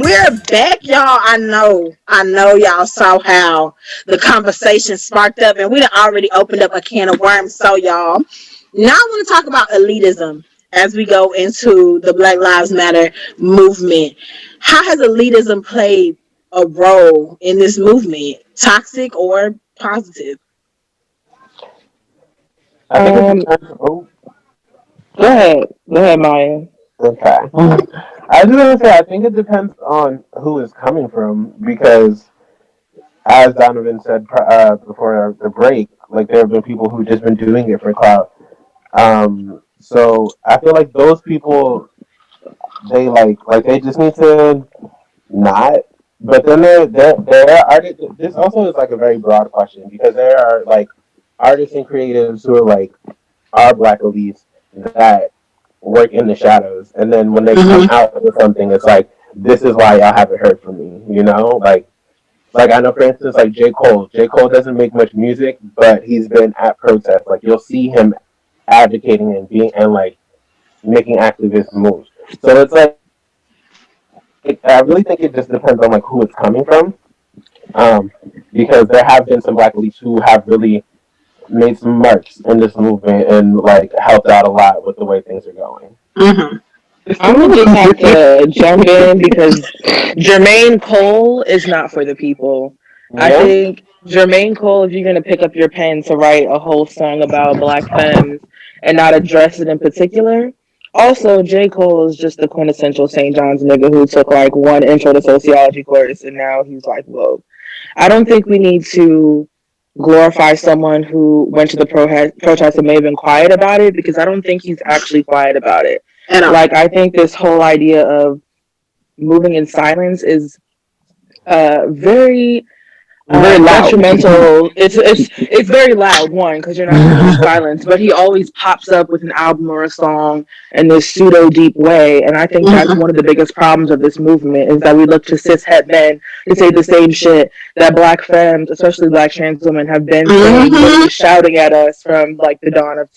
We're back, y'all. I know y'all saw how the conversation sparked up, and we done already opened up a can of worms. So, y'all, now I want to talk about elitism as we go into the Black Lives Matter movement. How has elitism played a role in this movement, toxic or positive? I think it depends. Oh, Go ahead, Maya. okay. I was gonna say I think it depends on who it's coming from because, as Donovan said before the break, like there have been people who just been doing it for clout. So I feel like those people they like they just need to not. But then there are artists. This also is like a very broad question because there are like artists and creatives who are like are black elites that work in the shadows, and then when they come Mm-hmm. out with something, it's like this is why y'all haven't heard from me. You know, like I know for instance like J. Cole. J. Cole doesn't make much music, but he's been at protests. Like you'll see him advocating and being and like making activist moves. So it's like I really think it just depends on like who it's coming from. Um, because there have been some black elites who have really made some marks in this movement and like helped out a lot with the way things are going. Mm-hmm. I'm gonna just have to jump in because Jermaine Cole is not for the people. I Yeah. think Jermaine Cole, if you're gonna pick up your pen to write a whole song about black femmes and not address it in particular. Also, J. Cole is just the quintessential St. John's nigga who took like one intro to sociology course and now he's like, whoa. I don't think we need to glorify someone who went to the protest and may have been quiet about it because I don't think he's actually quiet about it. At all. Like, I think this whole idea of moving in silence is very Very loud. detrimental. It's very loud. One, because you're not moving in silence, but he always pops up with an album or a song in this pseudo deep way, and I think that's Mm-hmm. one of the biggest problems of this movement is that we look to cis het men to say the same shit that black femmes, especially black trans women, have been saying, Mm-hmm. literally shouting at us from like the dawn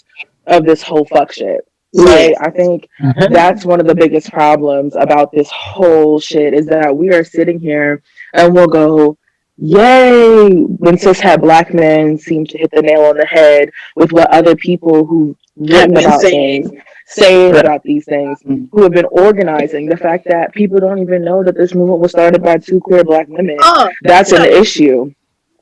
of this whole fuck shit. Right? Yes. I think that's one of the biggest problems about this whole shit is that we are sitting here and we'll go, yay, when cishet black men seem to hit the nail on the head with what other people who've Have written been about things, saying. saying Right. about these things, who have been organizing. The fact that people don't even know that this movement was started by two queer black women, Oh, that's an so issue.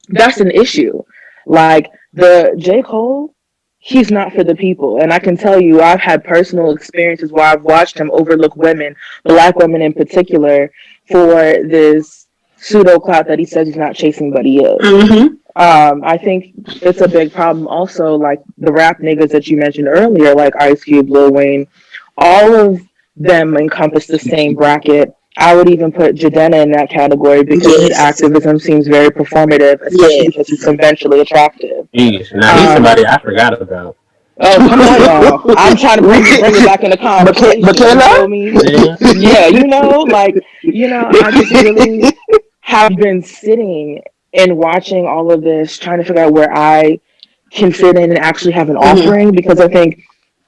That's an issue. Like the J. Cole, he's not for the people. And I can tell you, I've had personal experiences where I've watched him overlook women, black women in particular, for this pseudo clout that he says he's not chasing, but he is. mm-hmm. I think it's a big problem also, like the rap niggas that you mentioned earlier, like Ice Cube, Lil Wayne, all of them encompass the same bracket. I would even put Jadena in that category because his Yes. activism seems very performative, especially because he's Yes. conventionally attractive. Jeez. Now he's Um, somebody I forgot about. oh, come on, y'all. I'm trying to bring it back in the conversation. You McKenna? feel me? Yeah. Yeah, I just really have been sitting and watching all of this, trying to figure out where I can fit in and actually have an Mm-hmm. offering because I think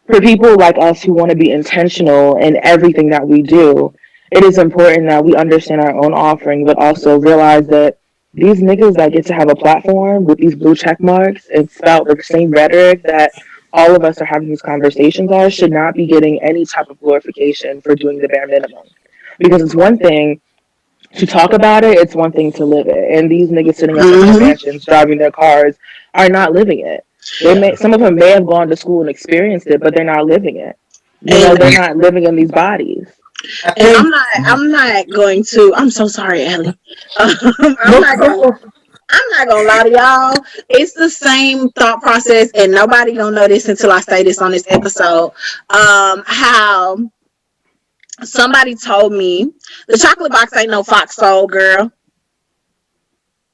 for people like us who want to be intentional in everything that we do, it is important that we understand our own offering, but also realize that these niggas that get to have a platform with these blue check marks and spout the same rhetoric that all of us are having these conversations on should not be getting any type of glorification for doing the bare minimum. Because it's one thing to talk about it, it's one thing to live it. And these niggas sitting up in their Mm-hmm. mansions, driving their cars, are not living it. Yeah. Some of them may have gone to school and experienced it, but they're not living it. And They're not living in these bodies. I and think. I'm not going to. I'm so sorry, Ellie. I'm No, not going. I'm not gonna lie to y'all. It's the same thought process, and nobody gonna know this until I say this on this episode. How somebody told me the chocolate box ain't no Fox Soul, girl.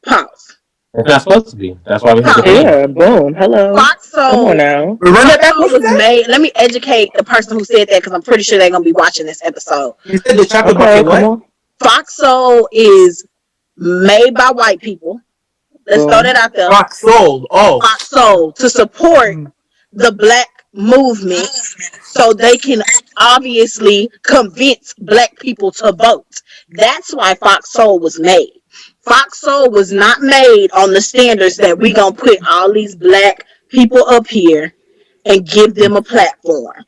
Pause. it's not supposed to be. That's why we have the Pause. name. Yeah, boom, hello. Fox Come on Soul. now. Run that Fox back. Soul What you was said? made. Let me educate the person who said that because I'm pretty sure they're gonna be watching this episode. You said the chocolate Okay, bucket. come What? on. Fox Soul is made by white people. Let's throw that Boom. out there. Rock sold. Oh. Fox Soul to support Mm. the black movement so they can obviously convince black people to vote. That's why Fox Soul was made. Fox Soul was not made on the standards that we gonna put all these black people up here and give them a platform.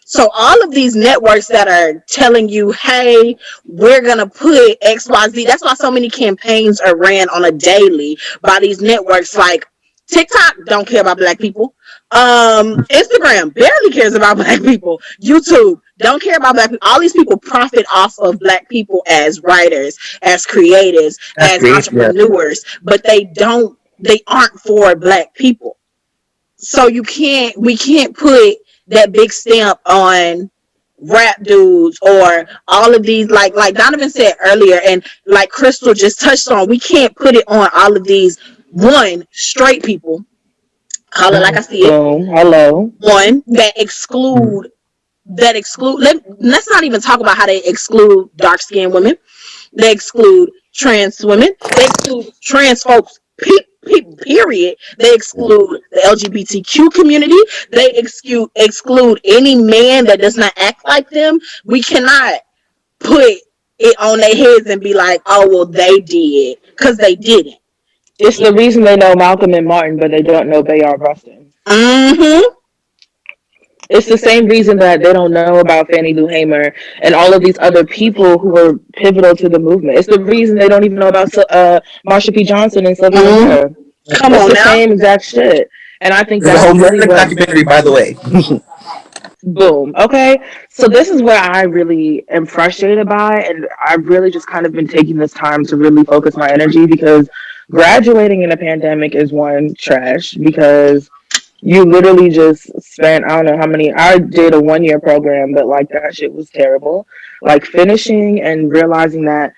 So all of these networks that are telling you, hey, we're going to put XYZ, that's why so many campaigns are ran on a daily by these networks like TikTok don't care about black people. Instagram barely cares about black people. YouTube don't care about black people. All these people profit off of black people as writers, as creatives, That's as great. Yeah. entrepreneurs, but they aren't for black people. So we can't put that big stamp on rap dudes or all of these like Donovan said earlier and like Crystal just touched on, we can't put it on all of these one straight people, call it like I see it, Boom. Hello. one let's not even talk about how they exclude dark skinned women. They exclude trans women. They exclude trans folks. Period. They exclude the LGBTQ community. They exclude any man that does not act like them. We cannot put it on their heads and be like, "Oh, well, they did," because they didn't. It's the reason they know Malcolm and Martin, but they don't know Bayard Rustin. Mm-hmm. It's the same reason that they don't know about Fannie Lou Hamer and all of these other people who were pivotal to the movement. It's the reason they don't even know about Marsha P. Johnson and Sylvia Mm-hmm. Rivera. Come It's on the now. same exact shit. And I think There's a that's whole really Netflix what, documentary, by the way. boom. Okay. So this is where I really am frustrated by, and I've really just kind of been taking this time to really focus my energy because graduating in a pandemic is one trash because you literally just spent, I don't know how many, I did a 1 year program, but like that shit was terrible. Like finishing and realizing that,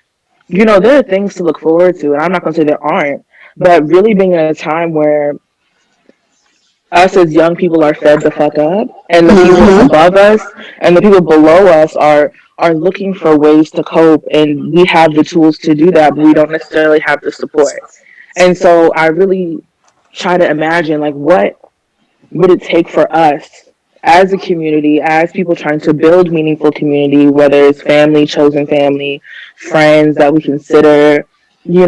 there are things to look forward to, and I'm not going to say there aren't, but really being in a time where us as young people are fed the fuck up, and the people Mm-hmm. above us and the people below us are looking for ways to cope, and we have the tools to do that, but we don't necessarily have the support. And so I really try to imagine like what would it take for us as a community, as people trying to build meaningful community, whether it's family, chosen family, friends that we consider,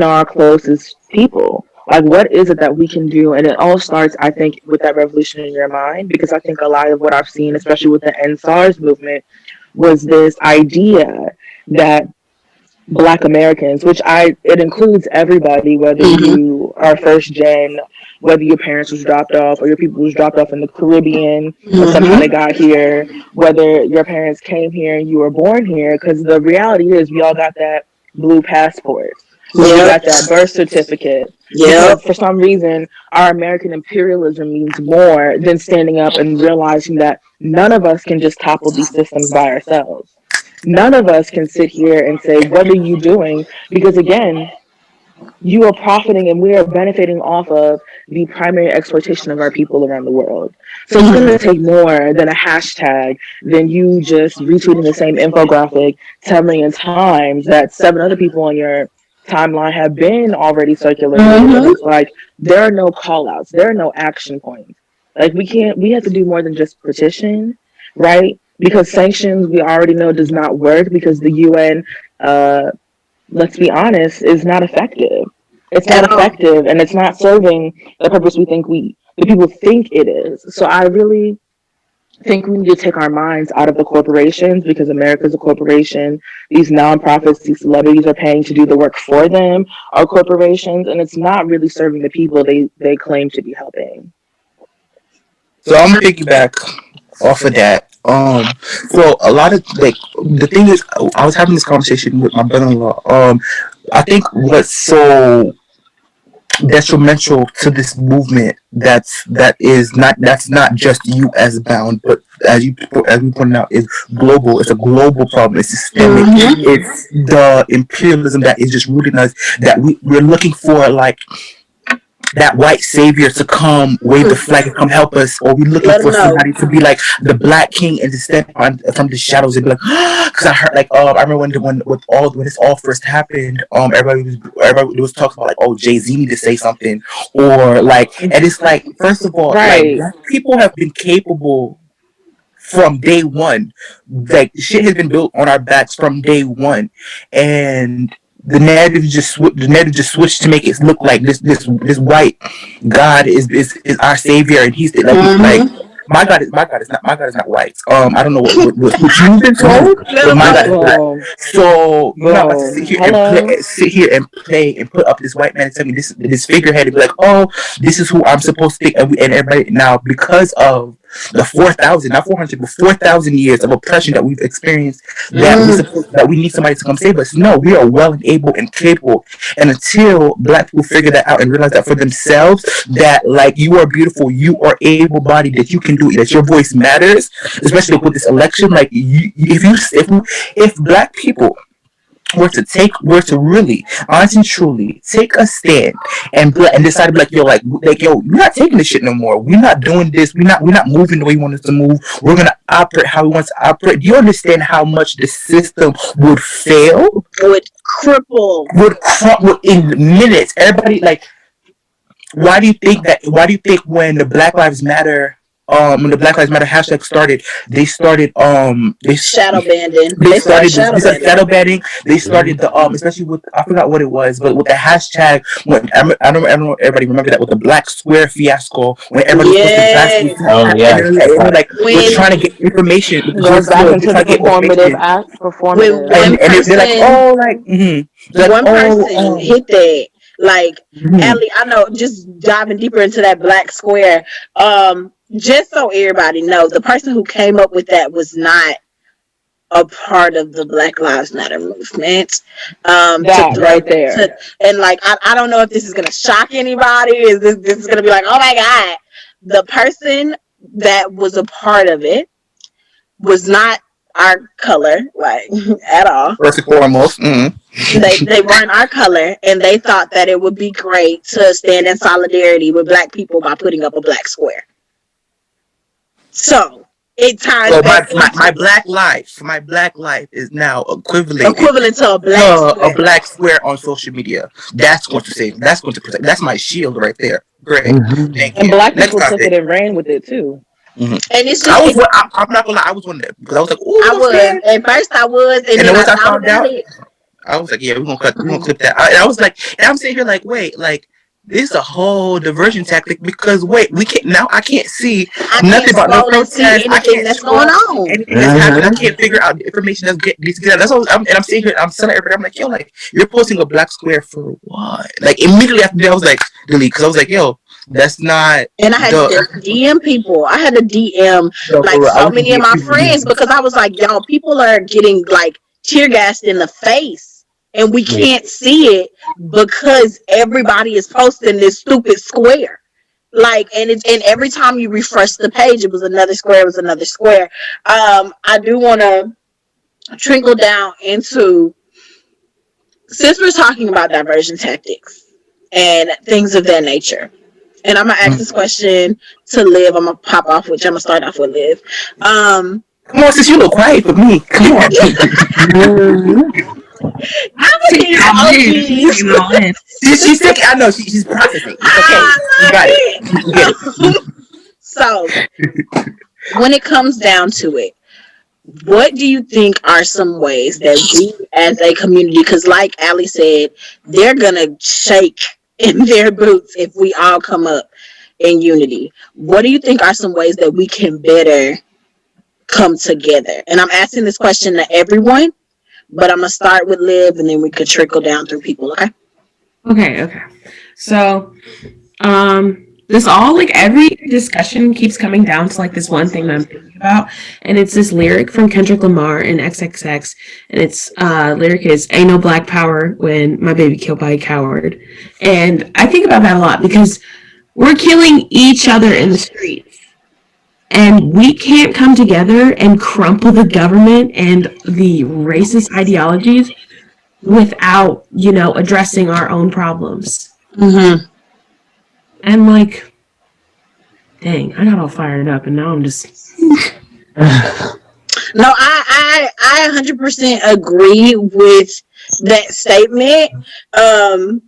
our closest people. Like, what is it that we can do? And it all starts, I think, with that revolution in your mind, because I think a lot of what I've seen, especially with the NSARS movement, was this idea that Black Americans, which it includes everybody, whether Mm-hmm. you are first gen, whether your parents was dropped off or your people was dropped off in the Caribbean and somehow they Mm-hmm. got here, whether your parents came here and you were born here, because the reality is we all got that blue passport or we Yep. got that birth certificate Yep. because for some reason our American imperialism means more than standing up and realizing that none of us can just topple these systems by ourselves. None of us can sit here and say, what are you doing? Because again, you are profiting and we are benefiting off of the primary exploitation of our people around the world. So it's going to Mm-hmm. take more than a hashtag, than you just retweeting the same infographic 10 million times that 7 other people on your timeline have been already circulated. And Mm-hmm. it's like, there are no call outs, there are no action points. Like, we have to do more than just petition, right? Because sanctions, we already know, does not work because the UN, let's be honest, is not effective. It's not At all. effective, and it's not serving the purpose the people think it is. So I really think we need to take our minds out of the corporations because America's a corporation. These nonprofits, these celebrities are paying to do the work for them are corporations, and it's not really serving the people they claim to be helping. So I'm gonna piggyback off of that. So a lot of like the thing is, I was having this conversation with my brother-in-law. I think what's so detrimental to this movement that's not just U.S. bound, but as we pointed out, is global. It's a global problem. It's systemic. Mm-hmm. It's the imperialism that is just rooting us. That we're looking for like that white savior to come wave the flag and come help us, or we looking Let them for know. somebody to be like the black king and to step on from the shadows and be like, because I heard like I remember when this all first happened, everybody was talking about like, oh, Jay-Z need to say something, or like, and it's like, first of all, like Right. black people have been capable from day one. Like shit has been built on our backs from day one, and the narrative just switched to make it look like this white God is our savior, and he's like Mm-hmm. my God is not white. I don't know what you've been told, but Little my God bro. is not. Bro, So you're not about to bro, hello. sit here and play and put up this white man and tell me this figurehead and be like, oh, this is who I'm supposed to think, and everybody now because of the 4,000, not 400, but 4,000 years of oppression that we've experienced, Mm. that we need somebody to come save us. No, we are well and able and capable. And until Black people figure that out and realize that for themselves, that like you are beautiful, you are able bodied, that you can do it, that your voice matters, especially with this election. Like if Black people were to really, honestly and truly take a stand and decide to be like yo, we're not taking this shit no more. We're not doing this. We're not moving the way we want us to move. We're gonna operate how we want to operate. Do you understand how much the system would fail? Would cripple. Would in minutes. Everybody like why do you think when the Black Lives Matter hashtag started, they started Shadow banding. they They started started shadow they started banding. shadow banning. They started the especially with I forgot what it was, but with the hashtag when I don't know everybody remember that with the Black Square fiasco when everybody was posting black Yeah. squares Oh and yes. they're like we're When trying to get information with the George Goes back Floyd, we're into trying the to get performative information act, when performative. one and they're like person oh like they're like one oh person hit that, like, mhm. Allie, I know, just diving deeper into that black square, just so everybody know, the person who came up with that was not a part of the Black Lives Matter movement. To That throw right there. to and like I don't know if this is gonna shock anybody. Is this is gonna be like, oh my god, the person that was a part of it was not our color, like at all. First and foremost. They weren't our color, and they thought that it would be great to stand in solidarity with black people by putting up a black square. So it ties So back into my black life is now equivalated equivalent to a black to a square. black square on social media. That's going to save. That's going to protect. That's my shield right there. Great, Mm-hmm. thank And you. black Next people took it topic. and ran with it too. hmm And it's just it's I'm not gonna lie. I was one of them because I was like, "Ooh, I I'm was scared." at first I was, and And then then I once I thought found about out, it. I was like, "Yeah, we're gonna clip that." And I was like, and I'm sitting here like, "Wait, like this is a whole diversion tactic because wait, we can't now. I can't see I can't nothing about no scroll and see protest. I anything can't that's going scroll on. anything that's happening. I Mm-hmm. can't figure out the information that's needs to get out. That's what and I'm sitting here. I'm telling everybody. I'm like, yo, like you're posting a black square for what? Like immediately after that, I was like, delete because I was like, yo, that's not And I had to the. DM people. I had to DM So like for I so was many of thinking my friends people. because I was like, y'all, people are getting like tear gassed in the face, and we Yeah. can't see it because everybody is posting this stupid square. Like, and every time you refresh the page, it was another square. It was another square. I do want to trickle down into, since we're talking about diversion tactics and things of that nature. And I'm gonna ask this question to Liv. I'm gonna pop off, which I'm gonna start off with Liv. Come on, sis, you look quiet for me. Come on. I'm I'm gonna taking need it all in. the She's taking it all in. She's thinking. I know she's processing. It's okay. I You got it. love You get it. it. So, when it comes down to it, what do you think are some ways that we as a community, because like Ali said, they're gonna shake in their boots if we all come up in unity. What do you think are some ways that we can better come together? And I'm asking this question to everyone, but I'm gonna start with Liv, and then we could trickle down through people. Okay. Okay. So, this all like every discussion keeps coming down to like this one thing that I'm thinking about, and it's this lyric from Kendrick Lamar in XXX, and its lyric is "Ain't no black power when my baby killed by a coward," and I think about that a lot because we're killing each other in the streets. And we can't come together and crumple the government and the racist ideologies without, addressing our own problems. Mm-hmm. And like, dang, I got all fired up and now I'm just No, I 100% agree with that statement. Um,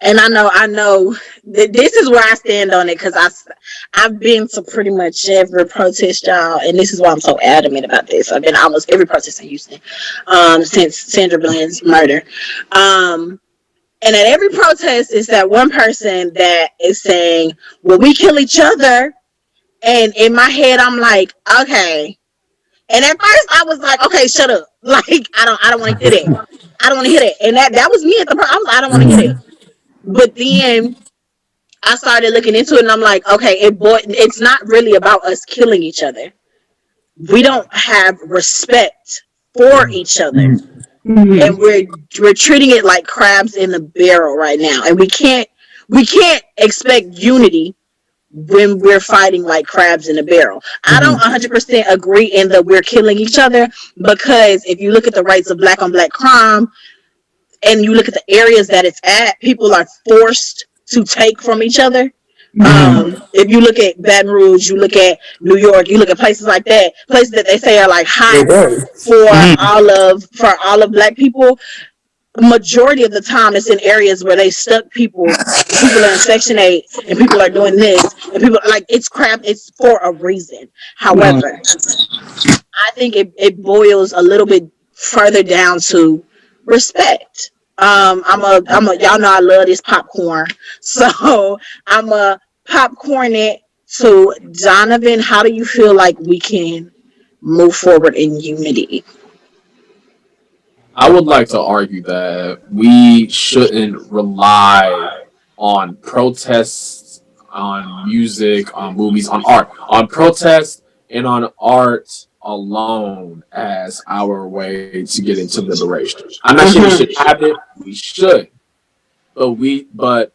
And I know this is where I stand on it because I've been to pretty much every protest, y'all, and this is why I'm so adamant about this. I've been to almost every protest in Houston, since Sandra Bland's murder. And at every protest, it's that one person that is saying, "Well, we kill each other," and in my head, I'm like, okay. And at first, I was like, okay, shut up. Like, I don't want to hear that. I don't want to hear that. And that was me at the. I was like, I don't want to hear that. But then I started looking into it, and I'm like, okay, it's not really about us killing each other. We don't have respect for each other, and Mm-hmm. we're treating it like crabs in the barrel right now, and we can't expect unity when we're fighting like crabs in a barrel. I don't 100% agree in that we're killing each other, because if you look at the rates of black on black crime and you look at the areas that it's at, people are forced to take from each other. If you look at Baton Rouge, you look at New York, you look at places like that, places that they say are like hot It was. for all of black people. Majority of the time, it's in areas where they stuck people, and people are in Section 8, and people are doing this, and people like it's crap. It's for a reason. However, I think it boils a little bit further down to respect. I'm a y'all know I love this popcorn. So I'm a popcorn it to Donovan. How do you feel like we can move forward in unity? I would like to argue that we shouldn't rely on protests, on music, on movies, on art, on protest and on art alone as our way to get into liberation. I'm not saying we should Mm-hmm. have it. We should, but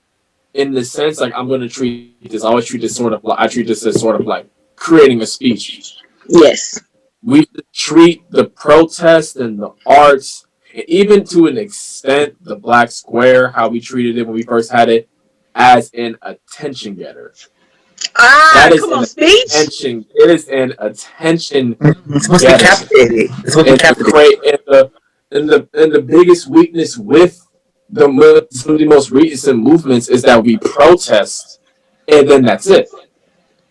in the sense, like I'm going to treat this. I always treat this sort of like I treat this as sort of like creating a speech. Yes. We should treat the protest and the arts, and even to an extent, the black square, how we treated it when we first had it, as an attention getter. Ah, That is come an on, speech. attention. It is an attention It's supposed to be getter, captivated. It's supposed to be and captivated. the biggest weakness with some of the most recent movements is that we protest, and then that's it.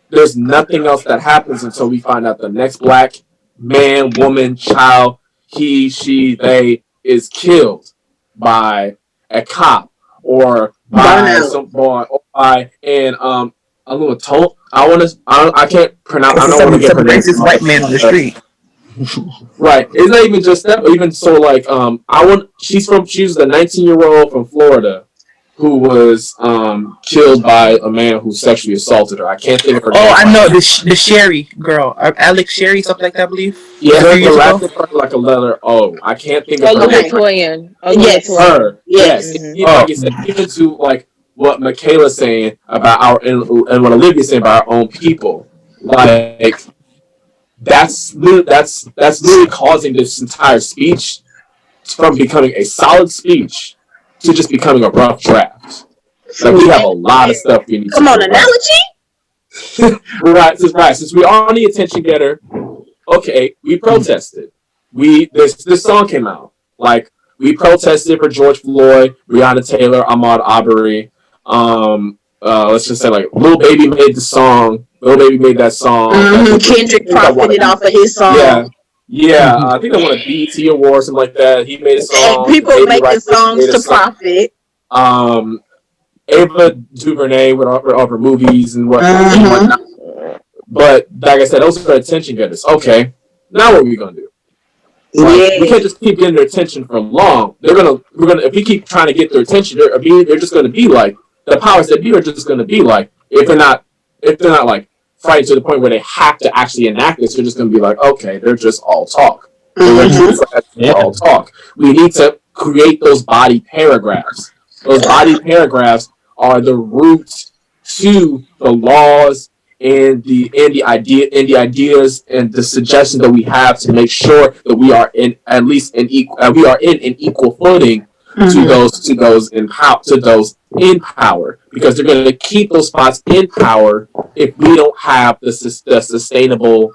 There's nothing else that happens until we find out the next black man, woman, child, he, she, they is killed by a cop or by Burnout. some boy or by and a little told. I can't pronounce. I Because don't want to get some her name racist wrong. white man on the street. Right. It's not even just that, but even so, like, she's the 19-year-old from Florida who was killed by a man who sexually assaulted her. I can't think of her Oh, name I right know now. the Sherry girl, Alex Sherry, something like that. I believe Yeah, a few her years last ago. name started like a letter O. I can't think of her Olga name Okay. right Latoyan. Olga Yes. Latoyan. her. Yes, Yes. Hmm. like Oh, I said, even to like what Michaela's saying about and what Olivia's saying about our own people, like that's literally causing this entire speech from becoming a solid speech to just becoming a rough draft. Like we have a lot of stuff we need to Come on, correct. analogy. Right, since we are the attention getter, okay, we protested. This song came out. Like we protested for George Floyd, Breonna Taylor, Ahmaud Arbery. Let's just say like Lil Baby made the song. Lil Baby made that song. That Mm-hmm. was I Kendrick think that won a profited off of his yeah song, yeah. I think they won a BET award, something like that. He made a and song. people Baby making Right songs made a to song. profit. Um, Ava DuVernay with all her movies and Mm-hmm. whatnot. But like I said, those are attention getters. Okay, now what are we gonna do? Like we can't Yes. just keep getting their attention for long. We're gonna if we keep trying to get their attention, they're just gonna be like the powers that be are just gonna be like if they're not like fighting to the point where they have to actually enact this, they're just gonna be like, okay, they're just all talk. They're gonna treat Mm-hmm. this like that's just Yeah. all talk. We need to create those body paragraphs. Those body paragraphs are the root to the laws and the ideas and the suggestions that we have to make sure that we are in at least an equal we are in an equal footing to Mm-hmm. those in power because they're going to keep those spots in power if we don't have the sustainable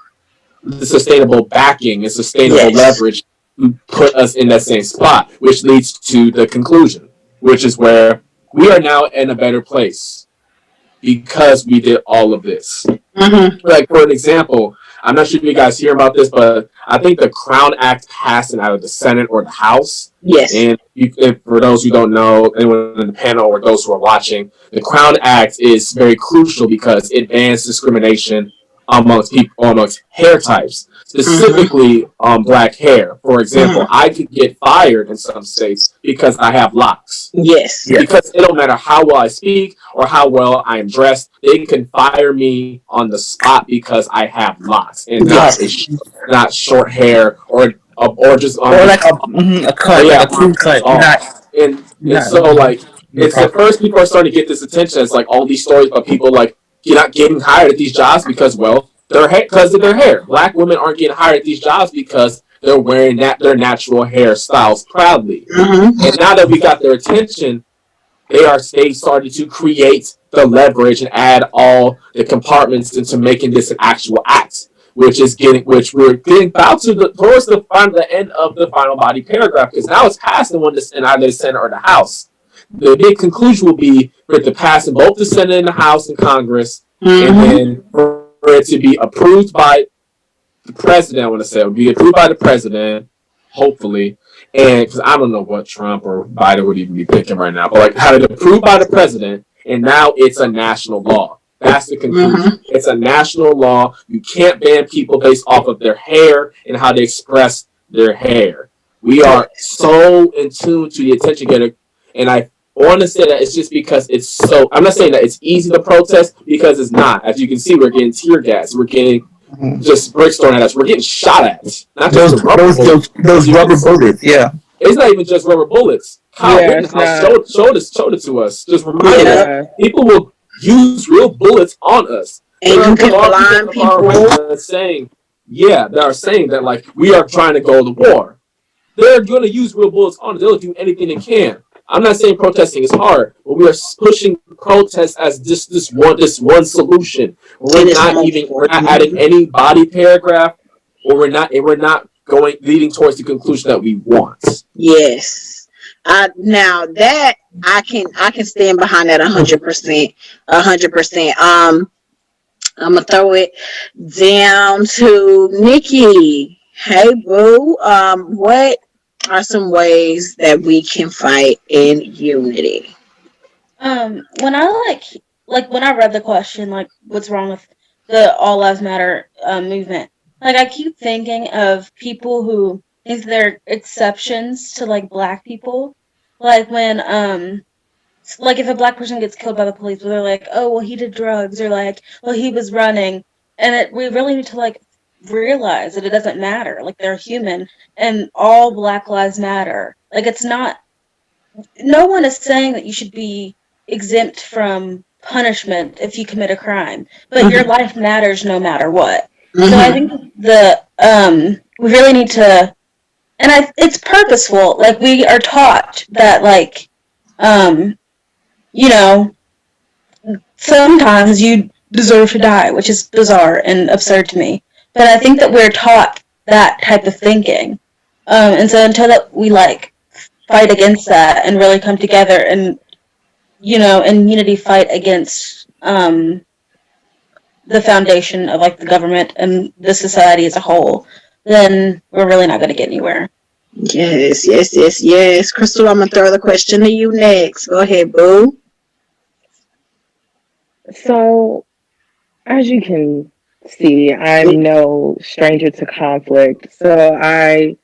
backing and sustainable Yes. leverage to put us in that same spot, which leads to the conclusion, which is where we are now in a better place because we did all of this. Mm-hmm. Like, for an example, I'm not sure if you guys hear about this, but I think the Crown Act passed in either the Senate or the House. Yes. And if, for those who don't know, anyone in the panel or those who are watching, the Crown Act is very crucial because it bans discrimination amongst people, amongst hair types, Mm-hmm. specifically black hair. For example, Mm-hmm. I could get fired in some states because I have locks. Yes. Yeah. Because it don't matter how well I speak or how well I am dressed, they can fire me on the spot because I have locks and not Yes. not short hair or just Or like a oh cut, like yeah, a clean cut. oh, and Not so like no it's at problem. first people are starting to get this attention. It's like all these stories about people like you're not getting hired at these jobs because well because of their hair. Black women aren't getting hired at these jobs because they're wearing their natural hairstyles proudly. Mm-hmm. And now that we got their attention, they started to create the leverage and add all the compartments into making this an actual act, which we're getting about to towards the end of the final body paragraph because now it's passed in either the Senate or the House. The big conclusion will be for it to pass in both the Senate and the House and Congress, and Mm-hmm. then for it to be approved by the president. I want to say it would be approved by the president, hopefully, and because I don't know what Trump or Biden would even be thinking right now, but like had it approved by the president, and now it's a national law. That's the conclusion. Mm-hmm. It's a national law. You can't ban people based off of their hair and how they express their hair. We are so in tune to the attention getter, and I want to say that it's just because it's so. I'm not saying that it's easy to protest because it's not. As you can see, we're getting tear gas. We're getting Mhm. just bricks thrown at us. We're getting shot at. Not just Those the rubber those bullets. those those rubber bullets. Yeah. It's not even just rubber bullets. Kyle Yeah, it's Rittenhouse not. showed it to us. Just reminded us Yep. Yeah. people will use real bullets on us. And you There can are people on blind the far right people. that are saying, yeah, that are saying that like we are trying to go to war. They're going to use real bullets on us. They'll do anything they can. I'm not saying protesting is hard, but we are pushing protests as just this one solution. And We're it's not even multiple. we're not adding Mm-hmm. any body paragraph, or we're not going leading towards the conclusion that we want. Yes. Now that I can stand behind that 100%. 100%. I'm gonna throw it down to Nikki. Hey boo. What are some ways that we can fight in unity? When I when I read the question, like what's wrong with the All Lives Matter movement, like I keep thinking of people who think they're exceptions to like black people, like when like if a black person gets killed by the police, they're like, oh well he did drugs, or like well he was running, and we really need to like realize that it doesn't matter, like they're human, and all Black Lives Matter. Like it's not, no one is saying that you should be exempt from punishment if you commit a crime, but your Mm-hmm. life matters no matter what. So I Mm-hmm. think the we really need to, and it's purposeful. Like we are taught that um you know sometimes you deserve to die, which is bizarre and absurd to me. But I think that we're taught that type of thinking, and so until that we like fight against that and really come together and in unity fight against the foundation of like the government and the society as a whole, then we're really not going to get anywhere. Yes, yes, yes, yes. Crystal, I'm gonna throw the question to you next. Go ahead, boo. So, as you can see, I'm no stranger to conflict. So, I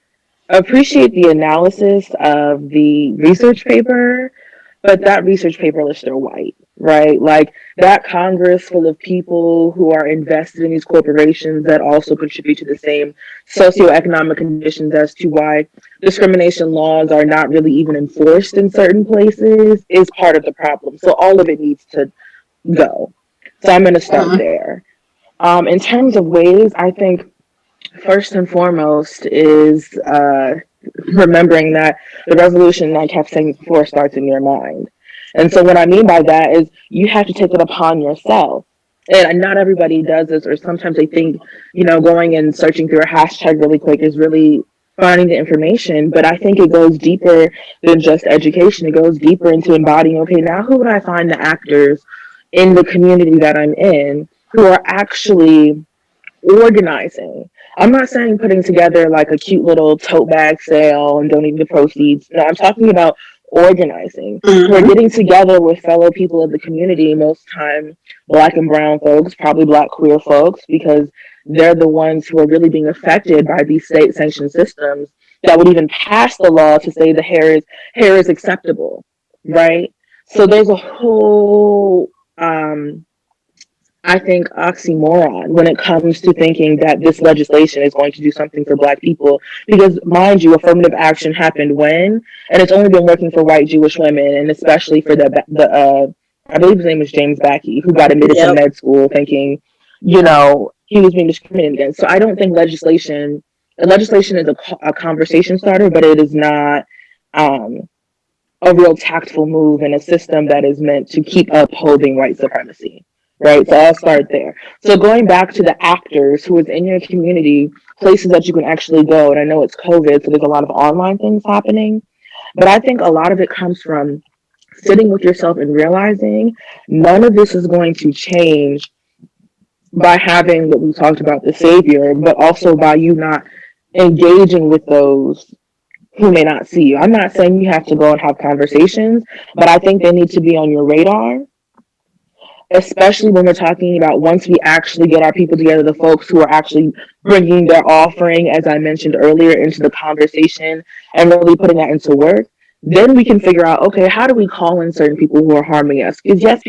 appreciate the analysis of the research paper, but that research paper is still white, right? Like that Congress full of people who are invested in these corporations that also contribute to the same socioeconomic conditions as to why discrimination laws are not really even enforced in certain places is part of the problem. So all of it needs to go. So I'm going to start Mm-hmm. there. In terms of ways, I think first and foremost is remembering that the revolution, like I kept saying before, starts in your mind. And so what I mean by that is you have to take it upon yourself. And not everybody does this, or sometimes they think, going and searching through a hashtag really quick is really finding the information. But I think it goes deeper than just education. It goes deeper into embodying, okay, now who would I find the actors in the community that I'm in who are actually organizing. I'm not saying putting together like a cute little tote bag sale and donating the proceeds. No, I'm talking about organizing. We're Mm-hmm. getting together with fellow people of the community, most time black and brown folks, probably black queer folks, because they're the ones who are really being affected by these state sanctioned systems that would even pass the law to say the hair is acceptable, right? So there's a whole I think, oxymoron when it comes to thinking that this legislation is going to do something for Black people. Because, mind you, affirmative action happened when, and it's only been working for white Jewish women, and especially for I believe his name was James Backey, who got admitted to Yep. med school thinking, he was being discriminated against. So I don't think legislation is a conversation starter, but it is not. Um, a real tactful move in a system that is meant to keep upholding white supremacy. Right? So I'll start there. So going back to the actors who is in your community, places that you can actually go, and I know it's COVID, so there's a lot of online things happening, but I think a lot of it comes from sitting with yourself and realizing none of this is going to change by having what we talked about, the savior, but also by you not engaging with those who may not see you. I'm not saying you have to go and have conversations, but I think they need to be on your radar, especially when we're talking about once we actually get our people together, the folks who are actually bringing their offering, as I mentioned earlier, into the conversation and really putting that into work. Then we can figure out, okay, how do we call in certain people who are harming us? Because yes,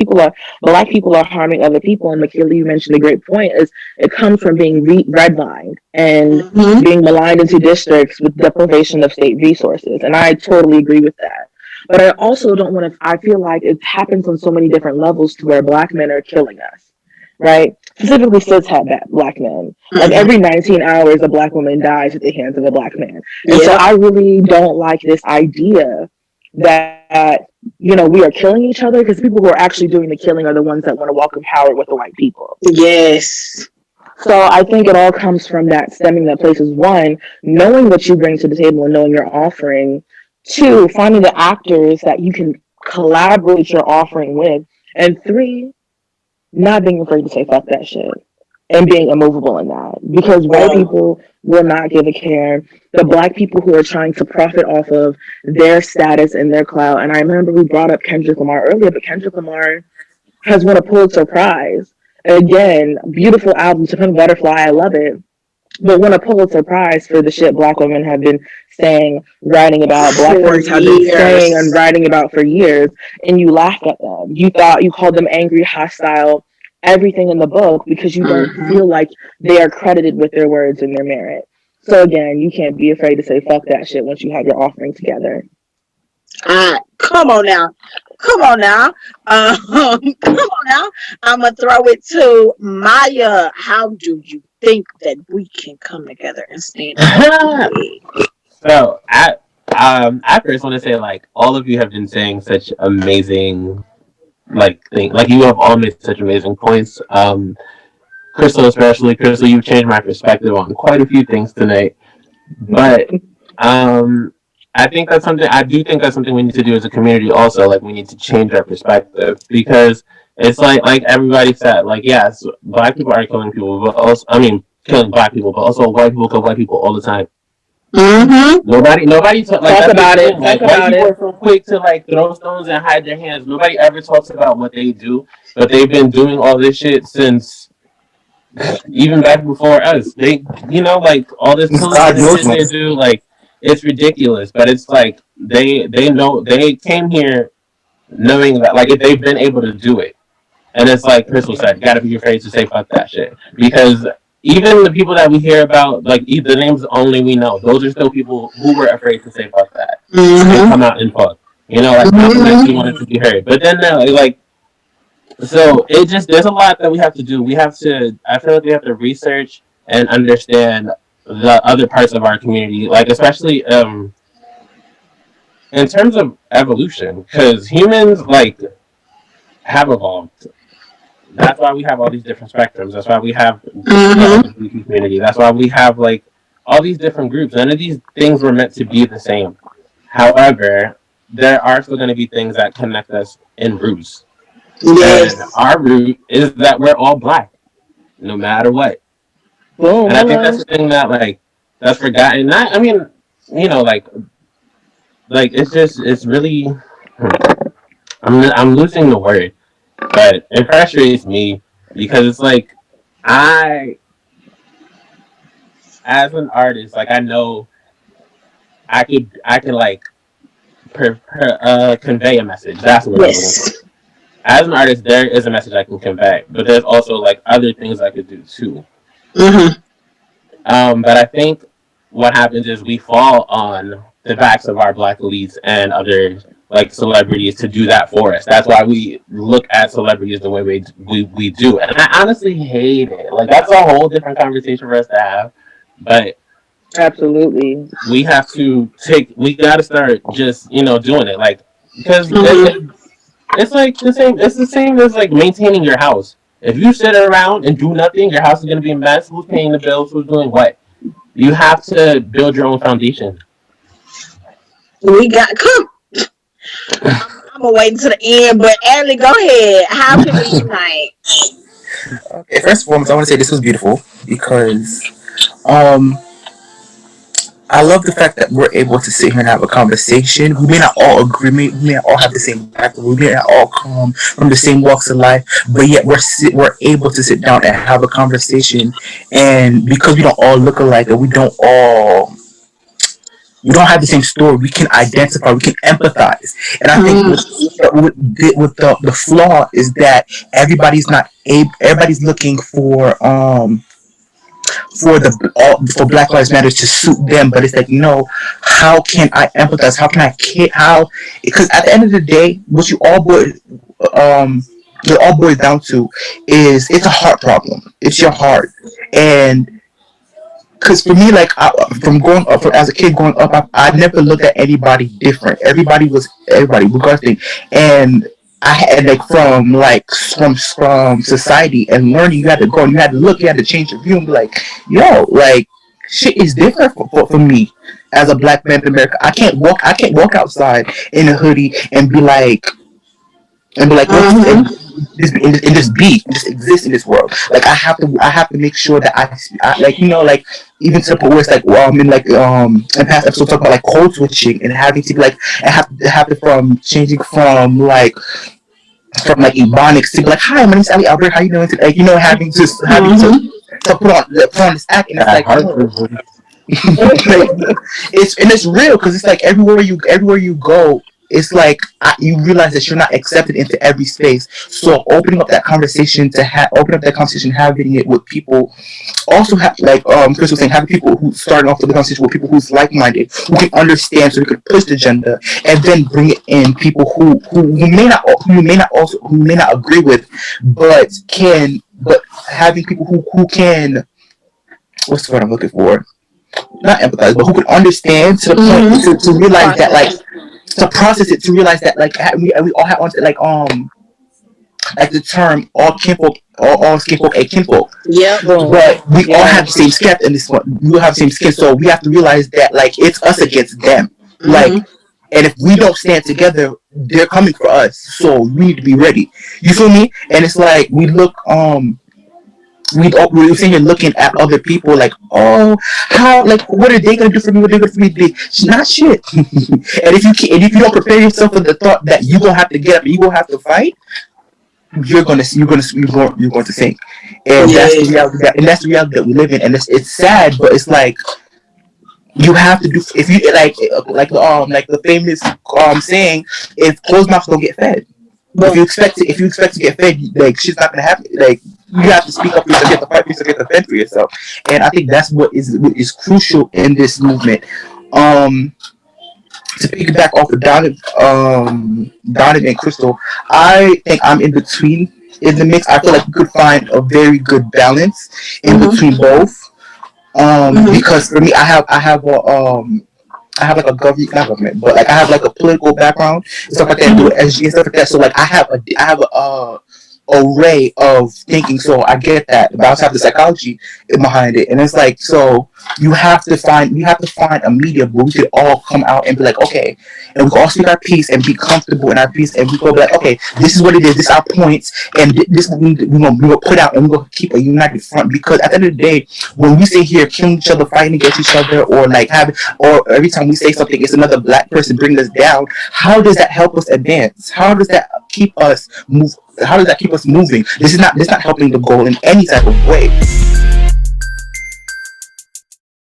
black people are harming other people. And Michaela, you mentioned a great point, is it comes from being redlined and Mm-hmm. being maligned into districts with deprivation of state resources. And I totally agree with that. But I also don't want to, I feel like it happens on so many different levels to where black men are killing us, right? Specifically, black men. Like Mm-hmm. every 19 hours, a black woman dies at the hands of a black man. And so Yep. I really don't like this idea that, we are killing each other because the people who are actually doing the killing are the ones that want to walk in power with the white people. Yes. So I think it all comes from that stemming that place is one, knowing what you bring to the table and knowing your offering. Two, finding the actors that you can collaborate your offering with. And three, not being afraid to say fuck that shit and being immovable in that. Because white Well, people will not give a care. The black people who are trying to profit off of their status and their clout. And I remember we brought up Kendrick Lamar earlier, but Kendrick Lamar has won a Pulitzer Prize. Again, beautiful album, To Pimp a Butterfly, I love it. But won a Pulitzer Prize for the shit black women have been saying, writing about, black for feminists have been saying and years. writing about for years, and you laughed at them. You called them angry, hostile, everything in the book because you don't Mm-hmm. feel like they are credited with their words and their merit. So again, you can't be afraid to say fuck that shit once you have your offering together. Come on now. Come on now. Come on now. I'm going to throw it to Maya. How do you think that we can come together and stand up? So I first want to say like all of you have been saying such amazing like you have all made such amazing points. Crystal especially, Crystal, you've changed my perspective on quite a few things tonight. But um, I do think that's something we need to do as a community. Also, like we need to change our perspective because it's like everybody said, like yes, black people are killing people, but also I mean killing black people, but also white people kill white people all the time. Mm-hmm. Like Talk that's the about thing. it. Like Talk white about people it. are so quick to like throw stones and hide their hands. Nobody ever talks about what they do, but they've been doing all this shit since even back before us. They, like all this pillaging God and knows shit what. they do, like it's ridiculous. But it's like they know they came here knowing that like if they've been able to do it, and it's like Crystal said, gotta be afraid to say fuck that shit because even the people that we hear about, like the names only we know, those are still people who were afraid to say fuck that and Mm-hmm. come out and fuck. Like Malcolm X, he Mm-hmm. wanted to be heard, but then now, like so it just there's a lot that we have to do. We have to. I feel like we have to research and understand the other parts of our community, like especially in terms of evolution, because humans like have evolved. That's why we have all these different spectrums. That's why we have the Mm-hmm. LGBT community. That's why we have like all these different groups. None of these things were meant to be the same. However, there are still going to be things that connect us in roots. And Yes. our root is that we're all black, no matter what. Boom, And I think hello. that's the thing that like that's forgotten. Not, I mean, like it's really. I'm losing the word, but it frustrates me because it's like I, as an artist, like I know I could like convey a message. That's the word I'm looking for. Yes. As an artist, there is a message I can convey, but there's also like other things I could do too. Mm-hmm. But I think what happens is we fall on the backs of our black elites and other like celebrities to do that for us. That's why we look at celebrities the way we do. And I honestly hate it. Like that's a whole different conversation for us to have. But Absolutely. we gotta start just, doing it. Like because Mm-hmm. it's like the same it's the same as like maintaining your house. If you sit around and do nothing, your house is gonna be a mess. Who's paying the bills? Who's doing what? You have to build your own foundation. We got come. I'm gonna wait until the end, but Ellie, go ahead. How can we unite? Okay, first and foremost, I want to say this was beautiful because um I love the fact that we're able to sit here and have a conversation. We may not all agree, we may not all have the same background, we may not all come from the same walks of life, but yet we're able to sit down and have a conversation. And because we don't all look alike, and we don't have the same story, we can identify, we can empathize. And I think Mm-hmm. with the flaw is that everybody's looking for Black Lives Matter to suit them, but it's like no, how can I empathize? How can I how? Because at the end of the day, um what it all boils down to is it's a heart problem. It's your heart. And because for me, like from growing up, as a kid growing up, I never looked at anybody different. Everybody was everybody, regardless. And I had like from society and learning, you had to go and you had to look, you had to change your view and be like, yo, like shit is different for me as a black man in America. I can't walk outside in a hoodie and be like, what's Mm-hmm. and just be, just exist in this world. Like I have to make sure that I like like even to the point where it's like well, I mean like in past episodes talk about like code switching and having to be like and have to from changing from like ebonics to be like hi, my name's Ali Albert, how you doing today? Like having Mm-hmm. to put on this act and it's That like heart no. surgery. Like it's real because it's like everywhere you go, it's like you realize that you're not accepted into every space. So open up that conversation, having it with people. Also, like Chris was saying, having people who starting off the conversation with people who's like minded, who can understand, so we can push the agenda, and then bring it in people who may not agree with, but having people who can, what's the word I'm looking for? Not empathize, but who can understand to the point Mm-hmm. to realize that like Process. to process it, to realize that like we all have like the term all skin folk a kinfolk, Yep. Boom. but we all have the Yes. same skin in this one. We all have the same skin, so we have to realize that like it's us against them. Like, Mm-hmm. and if we don't stand together, they're coming for us. So we need to be ready. You feel me? And it's like we sitting here looking at other people like, oh, how, like, what are they gonna do for me? What are they gonna do for me today? Not shit. And if you don't prepare yourself for the thought that you gonna have to get up and you gonna have to fight, you're going to sink. And that's the Yes. reality that we live in. And it's sad, but it's like you have to do if you like the famous saying, if closed mouths don't get fed. Boom. If you expect to get fed, like shit's not gonna happen. Like you have to speak up for yourself, you have to fight for yourself, you have to fend for yourself. And I think that's what is crucial in this movement. Um to piggyback off of Donovan and Crystal, I think I'm in between in the mix. I feel like we could find a very good balance in Mm-hmm. between both. Mm-hmm. Because for me, I have like a government, not government, but like I have like a political background and stuff like that, and do SG and stuff like that. So like I have array of thinking. So I get that, but I also have the psychology behind it, and it's like, so you have to find a medium where we could all come out and be like, okay, and we can all speak our piece and be comfortable in our piece, and we go be like, okay, this is what it is, this is our points, and this is what we will put out, and we're gonna keep a united front. Because at the end of the day, when we sit here killing each other, fighting against each other, or like or every time we say something, it's another black person bringing us down. How does that help us advance? How does that keep us move? How does that keep us moving? This is not helping the goal in any type of way.